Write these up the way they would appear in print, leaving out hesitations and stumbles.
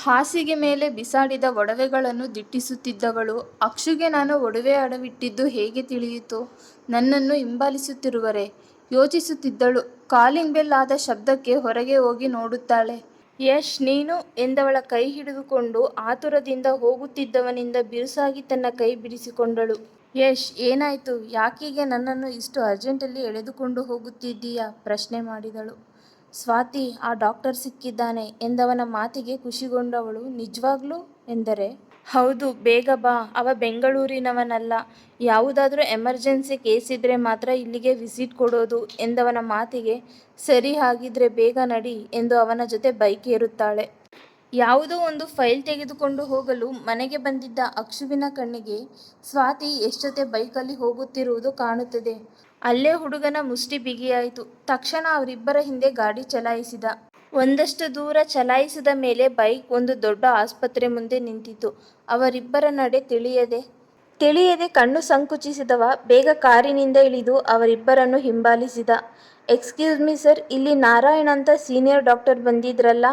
ಹಾಸಿಗೆ ಮೇಲೆ ಬಿಸಾಡಿದ ಒಡವೆಗಳನ್ನು ದಿಟ್ಟಿಸುತ್ತಿದ್ದವಳು. ಅಕ್ಷುಗೆ ನಾನು ಒಡವೆ ಅಡವಿಟ್ಟಿದ್ದು ಹೇಗೆ ತಿಳಿಯಿತು? ನನ್ನನ್ನು ಹಿಂಬಾಲಿಸುತ್ತಿರುವರೆ? ಯೋಚಿಸುತ್ತಿದ್ದಳು. ಕಾಲಿಂಗ್ ಬೆಲ್ ಆದ ಶಬ್ದಕ್ಕೆ ಹೊರಗೆ ಹೋಗಿ ನೋಡುತ್ತಾಳೆ. ಯಶ್, ನೀನು ಎಂದವಳ ಕೈ ಹಿಡಿದುಕೊಂಡು ಆತುರದಿಂದ ಹೋಗುತ್ತಿದ್ದವನಿಂದ ಬಿರುಸಾಗಿ ತನ್ನ ಕೈ ಬಿಡಿಸಿಕೊಂಡಳು. ಯಶ್, ಏನಾಯ್ತು? ಯಾಕೀಗೆ ನನ್ನನ್ನು ಇಷ್ಟು ಅರ್ಜೆಂಟಲ್ಲಿ ಎಳೆದುಕೊಂಡು ಹೋಗುತ್ತಿದ್ದೀಯಾ? ಪ್ರಶ್ನೆ ಮಾಡಿದಳು. ಸ್ವಾತಿ, ಆ ಡಾಕ್ಟರ್ ಸಿಕ್ಕಿದ್ದಾನೆ ಎಂದವನ ಮಾತಿಗೆ ಖುಷಿಗೊಂಡವಳು. ನಿಜವಾಗ್ಲೂ ಎಂದರೆ? ಹೌದು, ಬೇಗ ಬಾ. ಅವ ಬೆಂಗಳೂರಿನವನಲ್ಲ. ಯಾವುದಾದ್ರೂ ಎಮರ್ಜೆನ್ಸಿ ಕೇಸಿದ್ರೆ ಮಾತ್ರ ಇಲ್ಲಿಗೆ ವಿಸಿಟ್ ಕೊಡೋದು ಎಂದವನ ಮಾತಿಗೆ ಸರಿ, ಹಾಗಿದ್ರೆ ಬೇಗ ನಡಿ ಎಂದು ಅವನ ಜೊತೆ ಬೈಕ್ ಏರುತ್ತಾಳೆ. ಯಾವುದೋ ಒಂದು ಫೈಲ್ ತೆಗೆದುಕೊಂಡು ಹೋಗಲು ಮನೆಗೆ ಬಂದಿದ್ದ ಅಕ್ಷುವಿನ ಕಣ್ಣಿಗೆ ಸ್ವಾತಿ ಯಶ್ ಜೊತೆ ಬೈಕಲ್ಲಿ ಹೋಗುತ್ತಿರುವುದು ಕಾಣುತ್ತದೆ. ಅಲ್ಲೇ ಹುಡುಗನ ಮುಷ್ಟಿ ಬಿಗಿಯಾಯಿತು. ತಕ್ಷಣ ಅವರಿಬ್ಬರ ಹಿಂದೆ ಗಾಡಿ ಚಲಾಯಿಸಿದ. ಒಂದಷ್ಟು ದೂರ ಚಲಾಯಿಸಿದ ಮೇಲೆ ಬೈಕ್ ಒಂದು ದೊಡ್ಡ ಆಸ್ಪತ್ರೆ ಮುಂದೆ ನಿಂತಿತು. ಅವರಿಬ್ಬರ ನಡೆ ತಿಳಿಯದೆ ಕಣ್ಣು ಸಂಕುಚಿಸಿದವ ಬೇಗ ಕಾರಿನಿಂದ ಇಳಿದು ಅವರಿಬ್ಬರನ್ನು ಹಿಂಬಾಲಿಸಿದ. ಎಕ್ಸ್ಕ್ಯೂಸ್ ಮೀ ಸರ್, ಇಲ್ಲಿ ನಾರಾಯಣ್ ಅಂತ ಸೀನಿಯರ್ ಡಾಕ್ಟರ್ ಬಂದಿದ್ರಲ್ಲ?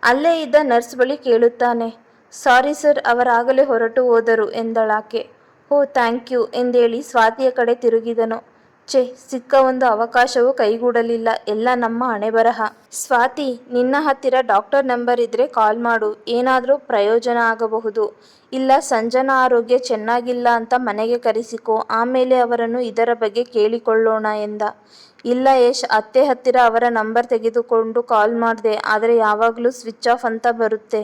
ಅಲ್ಲೇ ಇದ್ದ ನರ್ಸ್ ಬಳಿ ಕೇಳುತ್ತಾನೆ. ಸಾರಿ ಸರ್, ಅವರಾಗಲೇ ಹೊರಟು ಹೋದರು ಎಂದಳಾಕೆ. ಓ ಥ್ಯಾಂಕ್ ಯು ಎಂದೇಳಿ ಸ್ವಾತಿಯ ಕಡೆ ತಿರುಗಿದನು. ಛೆ, ಸಿಕ್ಕ ಒಂದು ಅವಕಾಶವೂ ಕೈಗೂಡಲಿಲ್ಲ. ಎಲ್ಲ ನಮ್ಮ ಹಣೆಬರಹ. ಸ್ವಾತಿ, ನಿನ್ನ ಹತ್ತಿರ ಡಾಕ್ಟರ್ ನಂಬರ್ ಇದ್ರೆ ಕಾಲ್ ಮಾಡು, ಏನಾದ್ರೂ ಪ್ರಯೋಜನ ಆಗಬಹುದು. ಇಲ್ಲ ಸಂಜನಾ ಆರೋಗ್ಯ ಚೆನ್ನಾಗಿಲ್ಲ ಅಂತ ಮನೆಗೆ ಕರೆಸಿಕೊ, ಆಮೇಲೆ ಅವರನ್ನು ಇದರ ಬಗ್ಗೆ ಕೇಳಿಕೊಳ್ಳೋಣ ಎಂದ. ಇಲ್ಲ ಯಶ್, ಅತ್ತೆ ಹತ್ತಿರ ಅವರ ನಂಬರ್ ತೆಗೆದುಕೊಂಡು ಕಾಲ್ ಮಾಡ್ದೆ, ಆದರೆ ಯಾವಾಗಲೂ ಸ್ವಿಚ್ ಆಫ್ ಅಂತ ಬರುತ್ತೆ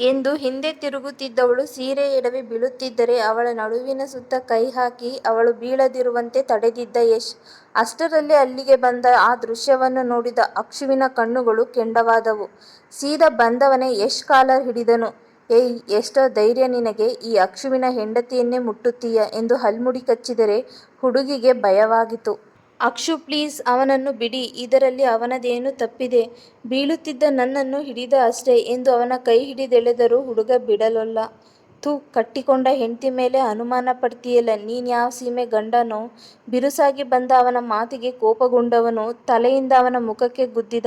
ಎಂದು ಹಿಂದೆ ತಿರುಗುತ್ತಿದ್ದವಳು ಸೀರೆ ಎಡವಿ ಬೀಳುತ್ತಿದ್ದರೆ ಅವಳ ನಡುವಿನ ಸುತ್ತ ಕೈ ಹಾಕಿ ಅವಳು ಬೀಳದಿರುವಂತೆ ತಡೆದಿದ್ದ ಯಶ್. ಅಷ್ಟರಲ್ಲಿ ಅಲ್ಲಿಗೆ ಬಂದ ಆ ದೃಶ್ಯವನ್ನು ನೋಡಿದ ಅಕ್ಷುವಿನ ಕಣ್ಣುಗಳು ಕೆಂಡವಾದವು. ಸೀದಾ ಬಂದವನೇ ಯಶ್ ಕಾಲರ್ ಹಿಡಿದನು. ಏಯ್, ಎಷ್ಟೋ ಧೈರ್ಯ ನಿನಗೆ? ಈ ಅಕ್ಷುವಿನ ಹೆಂಡತಿಯನ್ನೇ ಮುಟ್ಟುತ್ತೀಯ ಎಂದು ಹಲ್ಮುಡಿ ಕಚ್ಚಿದರೆ ಹುಡುಗಿಗೆ ಭಯವಾಗಿತ್ತು. ಅಕ್ಷು ಪ್ಲೀಸ್, ಅವನನ್ನು ಬಿಡಿ, ಇದರಲ್ಲಿ ಅವನದೇನು ತಪ್ಪಿದೆ? ಬೀಳುತ್ತಿದ್ದ ನನ್ನನ್ನು ಹಿಡಿದ ಅಷ್ಟೇ ಎಂದು ಅವನ ಕೈ ಹಿಡಿದೆಳೆದರೂ ಹುಡುಗ ಬಿಡಲೊಲ್ಲ. ಥು, ಕಟ್ಟಿಕೊಂಡ ಹೆಂಡ್ತಿ ಮೇಲೆ ಅನುಮಾನ ಪಡ್ತೀಯಲ್ಲ, ನೀನ್ಯಾವ ಸೀಮೆ ಗಂಡನೋ? ಬಿರುಸಾಗಿ ಬಂದ ಅವನ ಮಾತಿಗೆ ಕೋಪಗೊಂಡವನು ತಲೆಯಿಂದ ಅವನ ಮುಖಕ್ಕೆ ಗುದ್ದಿದ.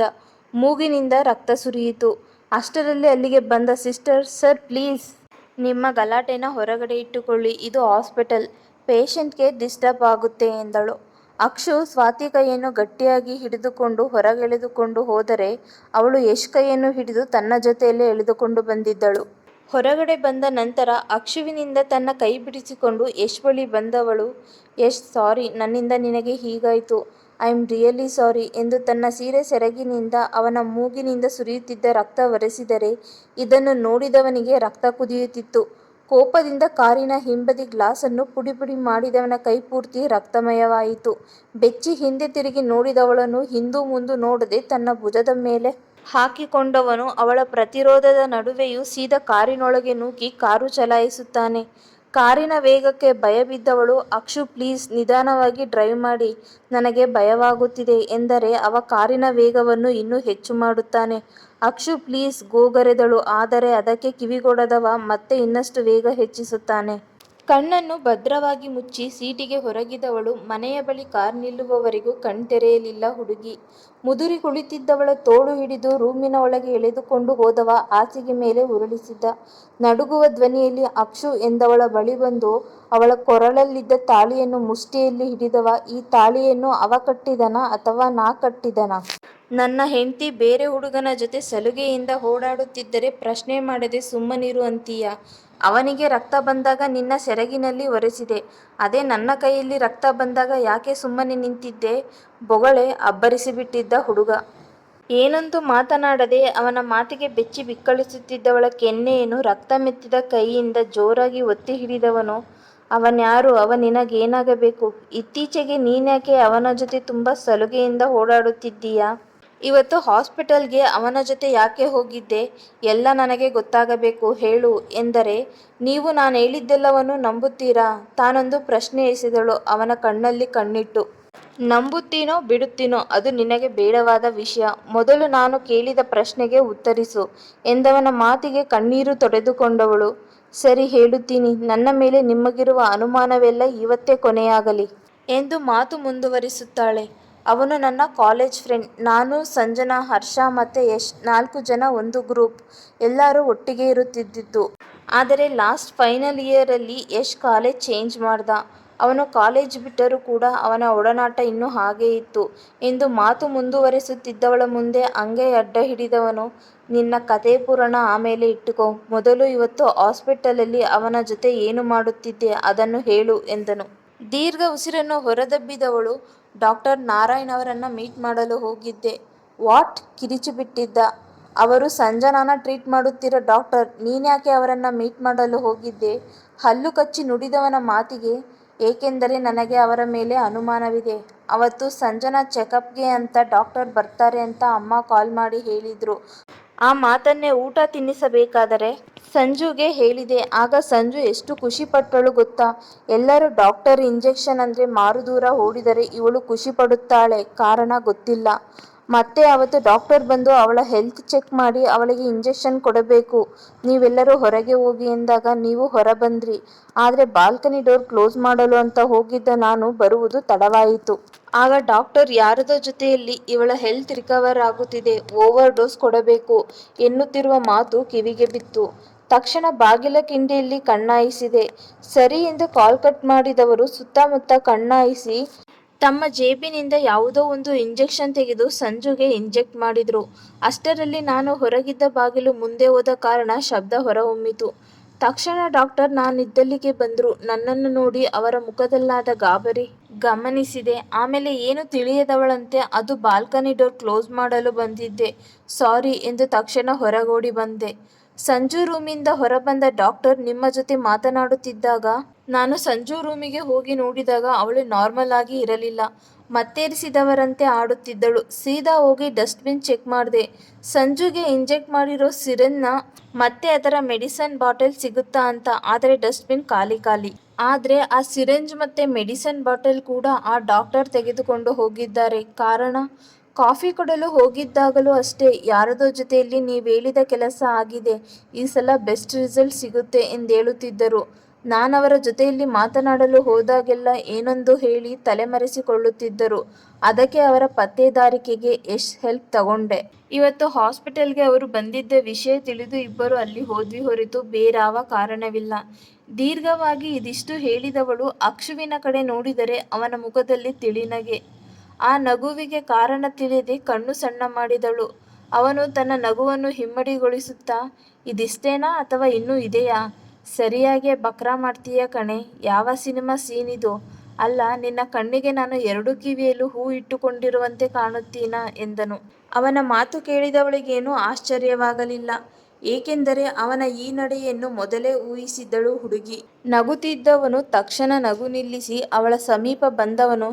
ಮೂಗಿನಿಂದ ರಕ್ತ ಸುರಿಯಿತು. ಅಷ್ಟರಲ್ಲಿ ಅಲ್ಲಿಗೆ ಬಂದ ಸಿಸ್ಟರ್, ಸರ್ ಪ್ಲೀಸ್, ನಿಮ್ಮ ಗಲಾಟೆನ ಹೊರಗಡೆ ಇಟ್ಟುಕೊಳ್ಳಿ, ಇದು ಹಾಸ್ಪಿಟಲ್, ಪೇಷಂಟ್ಗೆ ಡಿಸ್ಟರ್ಬ್ ಆಗುತ್ತೆ ಎಂದಳು. ಅಕ್ಷು ಸ್ವಾತಿ ಕೈಯನ್ನು ಗಟ್ಟಿಯಾಗಿ ಹಿಡಿದುಕೊಂಡು ಹೊರಗೆಳೆದುಕೊಂಡು ಹೋದರೆ ಅವಳು ಯಶ್ ಕೈಯನ್ನು ಹಿಡಿದು ತನ್ನ ಜೊತೆಯಲ್ಲೇ ಎಳೆದುಕೊಂಡು ಬಂದಿದ್ದಳು. ಹೊರಗಡೆ ಬಂದ ನಂತರ ಅಕ್ಷುವಿನಿಂದ ತನ್ನ ಕೈ ಬಿಡಿಸಿಕೊಂಡು ಯಶ್ ಬಳಿ ಬಂದವಳು, ಯಶ್ ಸಾರಿ, ನನ್ನಿಂದ ನಿನಗೆ ಹೀಗಾಯಿತು, ಐ ಆಮ್ ರಿಯಲಿ ಸಾರಿ ಎಂದು ತನ್ನ ಸೀರೆ ಸೆರಗಿನಿಂದ ಅವನ ಮೂಗಿನಿಂದ ಸುರಿಯುತ್ತಿದ್ದ ರಕ್ತ ಒರೆಸಿದರೆ ಇದನ್ನು ನೋಡಿದವನಿಗೆ ರಕ್ತ ಕುದಿಯುತ್ತಿತ್ತು. ಕೋಪದಿಂದ ಕಾರಿನ ಹಿಂಬದಿ ಗ್ಲಾಸನ್ನು ಪುಡಿ ಪುಡಿ ಮಾಡಿದವನ ಕೈ ಪೂರ್ತಿ ರಕ್ತಮಯವಾಯಿತು. ಬೆಚ್ಚಿ ಹಿಂದೆ ತಿರುಗಿ ನೋಡಿದವಳನ್ನು ಹಿಂದು ಮುಂದು ನೋಡದೆ ತನ್ನ ಭುಜದ ಮೇಲೆ ಹಾಕಿಕೊಂಡವನು ಅವಳ ಪ್ರತಿರೋಧದ ನಡುವೆಯೂ ಸೀದಾ ಕಾರಿನೊಳಗೆ ನುಗ್ಗಿ ಕಾರು ಚಲಾಯಿಸುತ್ತಾನೆ. ಕಾರಿನ ವೇಗಕ್ಕೆ ಭಯಬಿದ್ದವಳು, ಅಕ್ಷು ಪ್ಲೀಸ್ ನಿಧಾನವಾಗಿ ಡ್ರೈವ್ ಮಾಡಿ, ನನಗೆ ಭಯವಾಗುತ್ತಿದೆ ಎಂದರೆ ಅವ ಕಾರಿನ ವೇಗವನ್ನು ಇನ್ನೂ ಹೆಚ್ಚು ಮಾಡುತ್ತಾನೆ. ಅಕ್ಷು ಪ್ಲೀಸ್ ಗೋಗರೆದಳು. ಆದರೆ ಅದಕ್ಕೆ ಕಿವಿಗೊಡದವ ಮತ್ತೆ ಇನ್ನಷ್ಟು ವೇಗ ಹೆಚ್ಚಿಸುತ್ತಾನೆ. ಕಣ್ಣನ್ನು ಭದ್ರವಾಗಿ ಮುಚ್ಚಿ ಸೀಟಿಗೆ ಹೊರಗಿದವಳು. ಮನೆಯ ಬಳಿ ಕಾರ್ ನಿಲ್ಲುವವರೆಗೂ ಕಣ್ತೆರೆಯಲಿಲ್ಲ ಹುಡುಗಿ. ಮುದುರಿ ಕುಳಿತಿದ್ದವಳ ತೋಳು ಹಿಡಿದು ರೂಮಿನ ಒಳಗೆ ಎಳೆದುಕೊಂಡು ಹೋದವ ಹಾಸಿಗೆ ಮೇಲೆ ಉರುಳಿಸಿದ್ದ. ನಡುಗುವ ಧ್ವನಿಯಲ್ಲಿ ಅಕ್ಷು ಎಂದವಳ ಬಳಿ ಬಂದು ಅವಳ ಕೊರಳಲ್ಲಿದ್ದ ತಾಳಿಯನ್ನು ಮುಷ್ಟಿಯಲ್ಲಿ ಹಿಡಿದವ. ಈ ತಾಳಿಯನ್ನು ಅವ ಕಟ್ಟಿದನಾ ಅಥವಾ ನಾ ಕಟ್ಟಿದನಾ? ನನ್ನ ಹೆಂಡ್ತಿ ಬೇರೆ ಹುಡುಗನ ಜೊತೆ ಸಲುಗೆಯಿಂದ ಓಡಾಡುತ್ತಿದ್ದರೆ ಪ್ರಶ್ನೆ ಮಾಡದೆ ಸುಮ್ಮನಿರು ಅಂತೀಯ? ಅವನಿಗೆ ರಕ್ತ ಬಂದಾಗ ನಿನ್ನ ಸೆರಗಿನಲ್ಲಿ ಒರೆಸಿದೆ, ಅದೇ ನನ್ನ ಕೈಯಲ್ಲಿ ರಕ್ತ ಬಂದಾಗ ಯಾಕೆ ಸುಮ್ಮನೆ ನಿಂತಿದ್ದೆ? ಬೊಗಳೆ ಅಬ್ಬರಿಸಿಬಿಟ್ಟಿದ್ದ ಹುಡುಗ. ಏನೊಂದು ಮಾತನಾಡದೆ ಅವನ ಮಾತಿಗೆ ಬೆಚ್ಚಿ ಬಿಕ್ಕಳಿಸುತ್ತಿದ್ದವಳ ಕೆನ್ನೆಯನ್ನು ರಕ್ತ ಮೆತ್ತಿದ ಕೈಯಿಂದ ಜೋರಾಗಿ ಒತ್ತಿ ಹಿಡಿದವನು, ಅವನ್ಯಾರು? ಅವ ನಿನಗೇನಾಗಬೇಕು? ಇತ್ತೀಚೆಗೆ ನೀನ್ಯಾಕೆ ಅವನ ಜೊತೆ ತುಂಬ ಸಲುಗೆಯಿಂದ ಓಡಾಡುತ್ತಿದ್ದೀಯಾ? ಇವತ್ತು ಹಾಸ್ಪಿಟಲ್ಗೆ ಅವನ ಜೊತೆ ಯಾಕೆ ಹೋಗಿದ್ದೆ? ಎಲ್ಲ ನನಗೆ ಗೊತ್ತಾಗಬೇಕು, ಹೇಳು ಎಂದರೆ ನೀವು ನಾನು ಹೇಳಿದ್ದೆಲ್ಲವನ್ನೂ ನಂಬುತ್ತೀರಾ? ತಾನೊಂದು ಪ್ರಶ್ನೆ ಎಸೆದಳು ಅವನ ಕಣ್ಣಲ್ಲಿ ಕಣ್ಣಿಟ್ಟು. ನಂಬುತ್ತೀನೋ ಬಿಡುತ್ತೀನೋ ಅದು ನಿನಗೆ ಬೇಡವಾದ ವಿಷಯ. ಮೊದಲು ನಾನು ಕೇಳಿದ ಪ್ರಶ್ನೆಗೆ ಉತ್ತರಿಸು ಎಂದವನ ಮಾತಿಗೆ ಕಣ್ಣೀರು ತೊಡೆದುಕೊಂಡವಳು. ಸರಿ, ಹೇಳುತ್ತೀನಿ. ನನ್ನ ಮೇಲೆ ನಿಮಗಿರುವ ಅನುಮಾನವೆಲ್ಲ ಇವತ್ತೇ ಕೊನೆಯಾಗಲಿ ಎಂದು ಮಾತು ಮುಂದುವರಿಸುತ್ತಾಳೆ. ಅವನು ನನ್ನ ಕಾಲೇಜ್ ಫ್ರೆಂಡ್. ನಾನು, ಸಂಜನಾ, ಹರ್ಷ ಮತ್ತೆ ಯಶ್ 4 ಜನ ಒಂದು ಗ್ರೂಪ್. ಎಲ್ಲರೂ ಒಟ್ಟಿಗೆ ಇರುತ್ತಿದ್ದಿದ್ದು. ಆದರೆ ಲಾಸ್ಟ್ ಫೈನಲ್ ಇಯರ್ ಅಲ್ಲಿ ಯಶ್ ಕಾಲೇಜ್ ಚೇಂಜ್ ಮಾಡ್ದ. ಅವನು ಕಾಲೇಜ್ ಬಿಟ್ಟರೂ ಕೂಡ ಅವನ ಒಡನಾಟ ಇನ್ನೂ ಹಾಗೇ ಇತ್ತು ಎಂದು ಮಾತು ಮುಂದುವರೆಸುತ್ತಿದ್ದವಳ ಮುಂದೆ ಅಂಗೈ ಅಡ್ಡ ಹಿಡಿದವನು, ನಿನ್ನ ಕಥೆ ಪುರಾಣ ಆಮೇಲೆ ಇಟ್ಟುಕೋ, ಮೊದಲು ಇವತ್ತು ಹಾಸ್ಪಿಟಲಲ್ಲಿ ಅವನ ಜೊತೆ ಏನು ಮಾಡುತ್ತಿದ್ದೆ ಅದನ್ನು ಹೇಳು ಎಂದನು. ದೀರ್ಘ ಉಸಿರನ್ನು ಹೊರದಬ್ಬಿದವಳು, ಡಾಕ್ಟರ್ ನಾರಾಯಣ್ ಅವರನ್ನ ಮೀಟ್ ಮಾಡಲು ಹೋಗಿದ್ದೆ. ವಾಟ್? ಕಿರಿಚಿಬಿಟ್ಟಿದ್ದ. ಅವರು ಸಂಜನಾನ ಟ್ರೀಟ್ ಮಾಡುತ್ತಿರೋ ಡಾಕ್ಟರ್, ನೀನ್ಯಾಕೆ ಅವರನ್ನ ಮೀಟ್ ಮಾಡಲು ಹೋಗಿದ್ದೆ? ಹಲ್ಲು ಕಚ್ಚಿ ನುಡಿದವನ ಮಾತಿಗೆ, ಏಕೆಂದರೆ ನನಗೆ ಅವರ ಮೇಲೆ ಅನುಮಾನವಿದೆ. ಅವತ್ತು ಸಂಜನಾ ಚೆಕಪ್ಗೆ ಅಂತ ಡಾಕ್ಟರ್ ಬರ್ತಾರೆ ಅಂತ ಅಮ್ಮ ಕಾಲ್ ಮಾಡಿ ಹೇಳಿದ್ರು. ಆ ಮಾತನ್ನೇ ಊಟ ತಿನ್ನಿಸಬೇಕಾದರೆ ಸಂಜುಗೆ ಹೇಳಿದೆ. ಆಗ ಸಂಜು ಎಷ್ಟು ಖುಷಿ ಪಟ್ಟಳು ಗೊತ್ತಾ? ಎಲ್ಲರೂ ಡಾಕ್ಟರ್ ಇಂಜೆಕ್ಷನ್ ಅಂದ್ರೆ ಮಾರುದೂರ ಓಡಿದರೆ ಇವಳು ಖುಷಿ ಪಡುತ್ತಾಳೆ. ಕಾರಣ ಗೊತ್ತಿಲ್ಲ. ಮತ್ತೆ ಅವತ್ತು ಡಾಕ್ಟರ್ ಬಂದು ಅವಳ ಹೆಲ್ತ್ ಚೆಕ್ ಮಾಡಿ ಅವಳಿಗೆ ಇಂಜೆಕ್ಷನ್ ಕೊಡಬೇಕು. ನೀವೆಲ್ಲರೂ ಹೊರಗೆ ಹೋಗಿ ಎಂದಾಗ ನೀವು ಹೊರ ಬಂದ್ರಿ. ಆದ್ರೆ ಬಾಲ್ಕನಿ ಡೋರ್ ಕ್ಲೋಸ್ ಮಾಡಲು ಅಂತ ಹೋಗಿದ್ದ ನಾನು ಬರುವುದು ತಡವಾಯಿತು. ಆಗ ಡಾಕ್ಟರ್ ಯಾರದೋ ಜೊತೆಯಲ್ಲಿ ಇವಳ ಹೆಲ್ತ್ ರಿಕವರ್ ಆಗುತ್ತಿದೆ, ಓವರ್ ಡೋಸ್ ಕೊಡಬೇಕು ಎನ್ನುತ್ತಿರುವ ಮಾತು ಕಿವಿಗೆ ಬಿತ್ತು. ತಕ್ಷಣ ಬಾಗಿಲ ಕಿಂಡಿಯಲ್ಲಿ ಕಣ್ಣಾಯಿಸಿದೆ. ಸರಿ ಎಂದು ಕಾಲ್ ಕಟ್ ಮಾಡಿದವರು ಸುತ್ತಮುತ್ತ ಕಣ್ಣಾಯಿಸಿ ತಮ್ಮ ಜೇಬಿನಿಂದ ಯಾವುದೋ ಒಂದು ಇಂಜೆಕ್ಷನ್ ತೆಗೆದು ಸಂಜುಗೆ ಇಂಜೆಕ್ಟ್ ಮಾಡಿದ್ರು. ಅಷ್ಟರಲ್ಲಿ ನಾನು ಹೊರಗಿದ್ದ ಬಾಗಿಲು ಮುಂದೆ ಹೋದ ಕಾರಣ ಶಬ್ದ ಹೊರಹೊಮ್ಮಿತು. ತಕ್ಷಣ ಡಾಕ್ಟರ್ ನಾನಿದ್ದಲ್ಲಿಗೆ ಬಂದ್ರು. ನನ್ನನ್ನು ನೋಡಿ ಅವರ ಮುಖದಲ್ಲಾದ ಗಾಬರಿ ಗಮನಿಸಿದೆ. ಆಮೇಲೆ ಏನು ತಿಳಿಯದವಳಂತೆ, ಅದು ಬಾಲ್ಕನಿ ಡೋರ್ ಕ್ಲೋಸ್ ಮಾಡಲು ಬಂದಿದ್ದೆ, ಸಾರಿ ಎಂದು ತಕ್ಷಣ ಹೊರಗೋಡಿ ಬಂದೆ. ಸಂಜು ರೂಮಿಂದ ಹೊರಬಂದ ಡಾಕ್ಟರ್ ನಿಮ್ಮ ಜೊತೆ ಮಾತನಾಡುತ್ತಿದ್ದಾಗ ನಾನು ಸಂಜು ರೂಮಿಗೆ ಹೋಗಿ ನೋಡಿದಾಗ ಅವಳು ನಾರ್ಮಲ್ ಆಗಿ ಇರಲಿಲ್ಲ. ಮತ್ತೇರಿಸಿದವರಂತೆ ಆಡುತ್ತಿದ್ದಳು. ಸೀದಾ ಹೋಗಿ ಡಸ್ಟ್ಬಿನ್ ಚೆಕ್ ಮಾಡಿದೆ. ಸಂಜುಗೆ ಇಂಜೆಕ್ಟ್ ಮಾಡಿರೋ ಸಿರಿಂಜ್ನ ಮತ್ತೆ ಅದರ ಮೆಡಿಸನ್ ಬಾಟಲ್ ಸಿಗುತ್ತಾ ಅಂತ. ಆದರೆ ಡಸ್ಟ್ಬಿನ್ ಖಾಲಿ. ಆದ್ರೆ ಆ ಸಿರಿಂಜ್ ಮತ್ತೆ ಮೆಡಿಸನ್ ಬಾಟಲ್ ಕೂಡ ಆ ಡಾಕ್ಟರ್ ತೆಗೆದುಕೊಂಡು ಹೋಗಿದ್ದಾರೆ. ಕಾರಣ? ಕಾಫಿ ಕೊಡಲು ಹೋಗಿದ್ದಾಗಲೂ ಅಷ್ಟೇ ಯಾರದೋ ಜೊತೆಯಲ್ಲಿ ನೀವೇಳಿದ ಕೆಲಸ ಆಗಿದೆ, ಈ ಸಲ ಬೆಸ್ಟ್ ರಿಸಲ್ಟ್ ಸಿಗುತ್ತೆ ಎಂದೇಳುತ್ತಿದ್ದರು. ನಾನವರ ಜೊತೆಯಲ್ಲಿ ಮಾತನಾಡಲು ಹೋದಾಗೆಲ್ಲ ಏನೊಂದು ಹೇಳಿ ತಲೆಮರೆಸಿಕೊಳ್ಳುತ್ತಿದ್ದರು. ಅದಕ್ಕೆ ಅವರ ಪತ್ತೇದಾರಿಕೆಗೆ ಎಷ್ಟು ಹೆಲ್ಪ್ ತಗೊಂಡೆ. ಇವತ್ತು ಹಾಸ್ಪಿಟಲ್ಗೆ ಅವರು ಬಂದಿದ್ದ ವಿಷಯ ತಿಳಿದು ಇಬ್ಬರು ಅಲ್ಲಿ ಹೋದ್ವಿ ಹೊರತು ಬೇರಾವ ಕಾರಣವಿಲ್ಲ. ದೀರ್ಘವಾಗಿ ಇದಿಷ್ಟು ಹೇಳಿದವಳು ಅಕ್ಷುವಿನ ಕಡೆ ನೋಡಿದರೆ ಅವನ ಮುಖದಲ್ಲಿ ತಿಳಿನಗೆ. ಆ ನಗುವಿಗೆ ಕಾರಣ ತಿಳಿಯದೆ ಕಣ್ಣು ಸಣ್ಣ ಮಾಡಿದಳು. ಅವನು ತನ್ನ ನಗುವನ್ನು ಹಿಮ್ಮಡಿಗೊಳಿಸುತ್ತಾ, ಇದಿಷ್ಟೇನಾ ಅಥವಾ ಇನ್ನೂ ಇದೆಯಾ? ಸರಿಯಾಗಿ ಬಕ್ರಾ ಮಾಡ್ತೀಯ ಕಣೆ. ಯಾವ ಸಿನಿಮಾ ಸೀನ್ ಇದು? ಅಲ್ಲ, ನಿನ್ನ ಕಣ್ಣಿಗೆ ನಾನು 2 ಕಿವಿಯಲ್ಲೂ ಹೂ ಇಟ್ಟುಕೊಂಡಿರುವಂತೆ ಕಾಣುತ್ತೀನಾ ಎಂದನು. ಅವನ ಮಾತು ಕೇಳಿದವಳಿಗೇನೂ ಆಶ್ಚರ್ಯವಾಗಲಿಲ್ಲ. ಏಕೆಂದರೆ ಅವನ ಈ ನಡೆಯನ್ನು ಮೊದಲೇ ಊಹಿಸಿದ್ದಳು ಹುಡುಗಿ. ನಗುತ್ತಿದ್ದವನು ತಕ್ಷಣ ನಗು ನಿಲ್ಲಿಸಿ ಅವಳ ಸಮೀಪ ಬಂದವನು,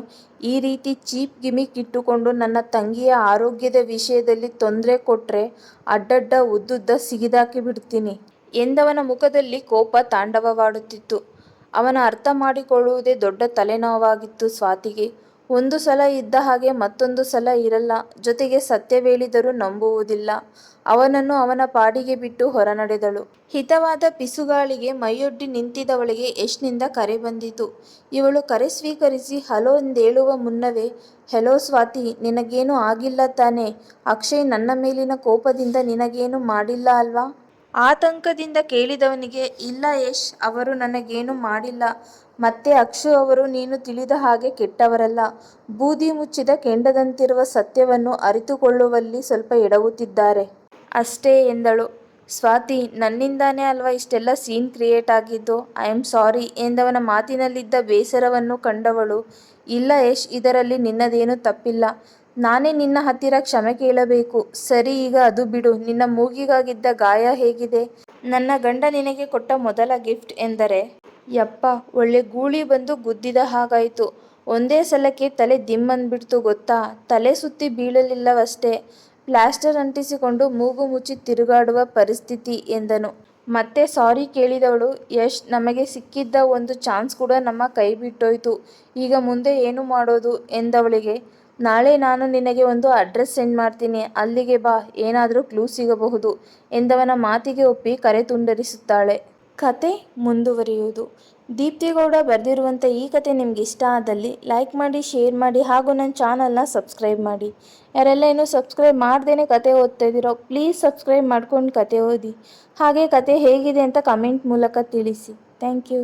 ಈ ರೀತಿ ಚೀಪ್ ಗಿಮಿಕ್ ಇಟ್ಟುಕೊಂಡು ನನ್ನ ತಂಗಿಯ ಆರೋಗ್ಯದ ವಿಷಯದಲ್ಲಿ ತೊಂದರೆ ಕೊಟ್ರೆ ಅಡ್ಡಡ್ಡ ಉದ್ದುದ್ದ ಸಿಗಿದಾಕಿ ಬಿಡ್ತೀನಿ ಎಂದವನ ಮುಖದಲ್ಲಿ ಕೋಪ ತಾಂಡವವಾಡುತ್ತಿತ್ತು. ಅವನ ಅರ್ಥ ಮಾಡಿಕೊಳ್ಳುವುದೇ ದೊಡ್ಡ ತಲೆನೋವಾಗಿತ್ತು ಸ್ವಾತಿಗೆ. ಒಂದು ಸಲ ಇದ್ದ ಹಾಗೆ ಮತ್ತೊಂದು ಸಲ ಇರಲ್ಲ. ಜೊತೆಗೆ ಸತ್ಯವೇಳಿದರೂ ನಂಬುವುದಿಲ್ಲ. ಅವನನ್ನು ಅವನ ಪಾಡಿಗೆ ಬಿಟ್ಟು ಹೊರ ನಡೆದಳು. ಹಿತವಾದ ಪಿಸುಗಾಳಿಗೆ ಮೈಯೊಡ್ಡಿ ನಿಂತಿದ್ದವಳಿಗೆ ಯಶ್ನಿಂದ ಕರೆ ಬಂದಿತು. ಇವಳು ಕರೆ ಸ್ವೀಕರಿಸಿ ಹಲೋ ಎಂದೇಳುವ ಮುನ್ನವೇ, ಹೆಲೋ ಸ್ವಾತಿ, ನಿನಗೇನು ಆಗಿಲ್ಲ ತಾನೆ? ಅಕ್ಷಯ್ ನನ್ನ ಮೇಲಿನ ಕೋಪದಿಂದ ನಿನಗೇನು ಮಾಡಿಲ್ಲ ಅಲ್ವಾ? ಆತಂಕದಿಂದ ಕೇಳಿದವನಿಗೆ, ಇಲ್ಲ ಯಶ್, ಅವರು ನನಗೇನು ಮಾಡಿಲ್ಲ. ಮತ್ತೆ ಅಕ್ಷು ಅವರು ನೀನು ತಿಳಿದ ಹಾಗೆ ಕೆಟ್ಟವರಲ್ಲ. ಬೂದಿ ಮುಚ್ಚಿದ ಕೆಂಡದಂತಿರುವ ಸತ್ಯವನ್ನು ಅರಿತುಕೊಳ್ಳುವಲ್ಲಿ ಸ್ವಲ್ಪ ಎಡವುತ್ತಿದ್ದಾರೆ ಅಷ್ಟೇ ಎಂದಳು. ಸ್ವಾತಿ, ನನ್ನಿಂದಾನೇ ಅಲ್ವಾ ಇಷ್ಟೆಲ್ಲ ಸೀನ್ ಕ್ರಿಯೇಟ್ ಆಗಿದ್ದು. ಐ ಆಮ್ ಸಾರಿ ಎಂದವನ ಮಾತಿನಲ್ಲಿದ್ದ ಬೇಸರವನ್ನು ಕಂಡವಳು, ಇಲ್ಲ ಯಶ್, ಇದರಲ್ಲಿ ನಿನ್ನದೇನೂ ತಪ್ಪಿಲ್ಲ. ನಾನೇ ನಿನ್ನ ಹತ್ತಿರ ಕ್ಷಮೆ ಕೇಳಬೇಕು. ಸರಿ, ಈಗ ಅದು ಬಿಡು. ನಿನ್ನ ಮೂಗಿಗಾಗಿದ್ದ ಗಾಯ ಹೇಗಿದೆ? ನನ್ನ ಗಂಡ ನಿನಗೆ ಕೊಟ್ಟ ಮೊದಲ ಗಿಫ್ಟ್ ಎಂದರೆ ಯಪ್ಪ, ಒಳ್ಳೆ ಗೂಳಿ ಬಂದು ಗುದ್ದಿದ ಹಾಗಾಯ್ತು. ಒಂದೇ ಸಲಕ್ಕೆ ತಲೆ ದಿಮ್ಮಂದ್ಬಿಡ್ತು ಗೊತ್ತಾ? ತಲೆ ಸುತ್ತಿ ಬೀಳಲಿಲ್ಲವಷ್ಟೇ, ಪ್ಲಾಸ್ಟರ್ ಅಂಟಿಸಿಕೊಂಡು ಮೂಗು ಮುಚ್ಚಿ ತಿರುಗಾಡುವ ಪರಿಸ್ಥಿತಿ ಎಂದನು. ಮತ್ತೆ ಸಾರಿ ಕೇಳಿದವಳು, ಯಶ್, ನಮಗೆ ಸಿಕ್ಕಿದ್ದ ಒಂದು ಚಾನ್ಸ್ ಕೂಡ ನಮ್ಮ ಕೈ ಬಿಟ್ಟೋಯ್ತು. ಈಗ ಮುಂದೆ ಏನು ಮಾಡೋದು ಎಂದವಳಿಗೆ, ನಾಳೆ ನಾನು ನಿನಗೆ ಒಂದು ಅಡ್ರೆಸ್ ಸೆಂಡ್ ಮಾಡ್ತೀನಿ, ಅಲ್ಲಿಗೆ ಬಾ, ಏನಾದರೂ ಕ್ಲೂ ಸಿಗಬಹುದು ಎಂದವನ ಮಾತಿಗೆ ಒಪ್ಪಿ ಕರೆ ತುಂಡರಿಸುತ್ತಾಳೆ. ಕತೆ ಮುಂದುವರಿಯುವುದು. ದೀಪ್ತಿಗೌಡ ಬರೆದಿರುವಂಥ ಈ ಕತೆ ನಿಮ್ಗೆ ಇಷ್ಟ ಆದಲ್ಲಿ ಲೈಕ್ ಮಾಡಿ, ಶೇರ್ ಮಾಡಿ ಹಾಗೂ ನನ್ನ ಚಾನಲ್ನ ಸಬ್ಸ್ಕ್ರೈಬ್ ಮಾಡಿ. ಯಾರೆಲ್ಲ ಇನ್ನೂ ಸಬ್ಸ್ಕ್ರೈಬ್ ಮಾಡ್ದೇ ಕತೆ ಓದ್ತಾ ಇದ್ದೀರೋ ಪ್ಲೀಸ್ ಸಬ್ಸ್ಕ್ರೈಬ್ ಮಾಡ್ಕೊಂಡು ಕತೆ ಓದಿ. ಹಾಗೆ ಕತೆ ಹೇಗಿದೆ ಅಂತ ಕಮೆಂಟ್ ಮೂಲಕ ತಿಳಿಸಿ. Thank you.